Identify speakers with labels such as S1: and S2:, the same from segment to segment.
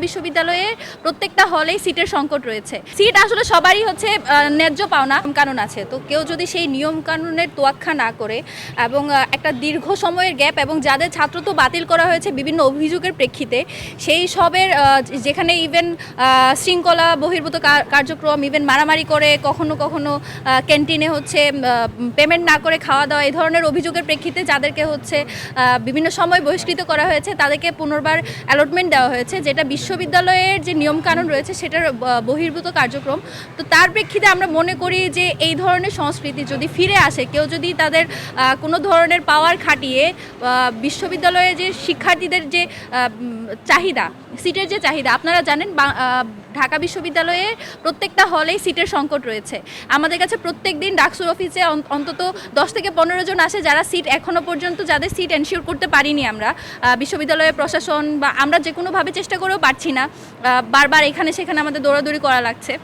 S1: বিশ্ববিদ্যালয়ে প্রত্যেকটা হলেই সিটের সংকট রয়েছে। সিট আসলে সবারই হচ্ছে ন্যায্য পাওনা, কানুন আছে। তো কেউ যদি সেই নিয়ম কানুনের তোয়াক্কা না করে এবং একটা দীর্ঘ সময়ের গ্যাপ এবং যাদের ছাত্রত্ব বাতিল করা হয়েছে বিভিন্ন অভিযোগের প্রেক্ষিতে, সেই সবের যেখানে ইভেন শৃঙ্খলা বহির্ভূত কার্যক্রম, ইভেন মারামারি করে কখনো কখনো ক্যান্টিনে হচ্ছে পেমেন্ট না করে খাওয়া দাওয়া, এই ধরনের অভিযোগের প্রেক্ষিতে যাদেরকে হচ্ছে বিভিন্ন সময় বহিষ্কৃত করা হয়েছে তাদেরকে পুনর্বার অ্যালটমেন্ট দেওয়া হয়েছে, যেটা বিশ্ববিদ্যালয়ের যে নিয়মকানুন রয়েছে সেটার বহির্ভূত কার্যক্রম। তো তার প্রেক্ষিতে আমরা মনে করি যে এই ধরনের সংস্কৃতি যদি ফিরে আসে, কেউ যদি তাদের কোনো ধরনের পাওয়ার খাটিয়ে বিশ্ববিদ্যালয়ে যে শিক্ষার্থীদের যে চাহিদা, সিটের যে চাহিদা, আপনারা জানেন ঢাকা বিশ্ববিদ্যালয়ে প্রত্যেকটা হলেই সিটের সংকট রয়েছে। আমাদের কাছে প্রত্যেক দিন ডাকসুর অফিসে অন্তত 10 থেকে 15 জন আসে যারা সিট এখনও পর্যন্ত, যাদের সিট এনশিওর করতে পারিনি আমরা। বিশ্ববিদ্যালয়ের প্রশাসন বা আমরা যে কোনোভাবে চেষ্টা করেও পারছি না, বারবার এখানে সেখানে আমাদের দৌড়াদৌড়ি করা লাগছে।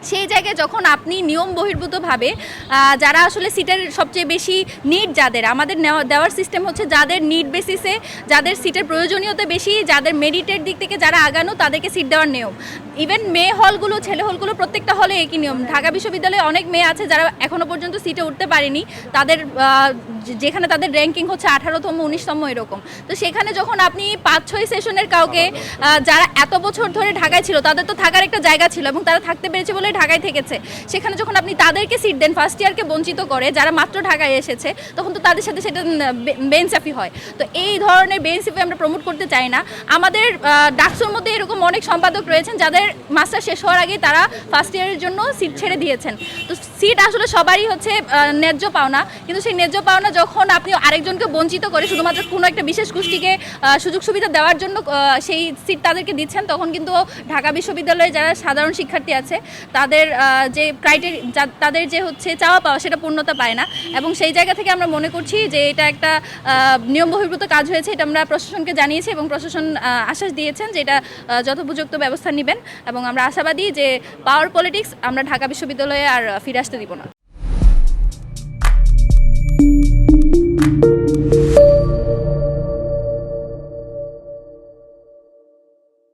S1: সেই জায়গায় যখন আপনি নিয়ম বহির্ভূতভাবে যারা আসলে সিটের সবচেয়ে বেশি নিড, যাদের আমাদের দেওয়ার সিস্টেম হচ্ছে যাদের নিড বেসিসে, যাদের সিটের প্রয়োজনীয়তা বেশি, যাদের মেরিটের দিক থেকে যারা আগানো, তাদেরকে সিট দেওয়ার নিয়ম। ইভেন মেয়ে হলগুলো, ছেলে হলগুলো প্রত্যেকটা হলে একই নিয়ম। ঢাকা বিশ্ববিদ্যালয়ে অনেক মেয়ে আছে যারা এখনও পর্যন্ত সিটে উঠতে পারেনি, তাদের যেখানে তাদের র্যাঙ্কিং হচ্ছে 18তম 19তম এরকম। তো সেখানে যখন আপনি 5-6 সেশনের কাউকে, যারা এত বছর ধরে ঢাকায় ছিল, তাদের তো থাকার একটা জায়গা ছিল এবং তারা থাকতে পেরেছে বলে ঢাকায় থেকেছে, সেখানে যখন আপনি তাদেরকে সিট দেন, ফার্স্ট ইয়ারকে বঞ্চিত করে, যারা মাত্র ঢাকায় এসেছে, তখন তো তাদের সাথে সেটা বেইনসাফি হয়। তো এই ধরনের বেইনসাফি আমরা প্রমোট করতে চাই না। আমাদের ডাকসুর মধ্যে এরকম অনেক সম্পাদক রয়েছেন যাদের মাস্টার শেষ হওয়ার আগেই তারা ফার্স্ট ইয়ারের জন্য সিট ছেড়ে দিয়েছেন। তো সিট আসলে সবারই হচ্ছে ন্যায্য পাওনা, কিন্তু সেই ন্যায্য পাওনা যখন আপনি আরেকজনকে বঞ্চিত করে শুধুমাত্র কোনো একটা বিশেষ গোষ্ঠীকে সুযোগ সুবিধা দেওয়ার জন্য সেই সিট তাদেরকে দিচ্ছেন, তখন কিন্তু ঢাকা বিশ্ববিদ্যালয়ে যারা সাধারণ শিক্ষার্থী আছে তাদের যে ক্রাইটেরিয়া, তাদের যে হচ্ছে চাওয়া পাওয়া, সেটা পূর্ণতা পায় না। এবং সেই জায়গা থেকে আমরা মনে করছি যে এটা একটা নিয়ম বহির্ভূত কাজ হয়েছে। এটা আমরা প্রশাসনকে জানিয়েছি এবং প্রশাসন আশ্বাস দিয়েছেন যে এটা যথোপযুক্ত ব্যবস্থা নেবেন। এবং আমরা আশাবাদী যে পাওয়ার পলিটিক্স আমরা ঢাকা বিশ্ববিদ্যালয়ে আর ফিরে আসতে দিব না।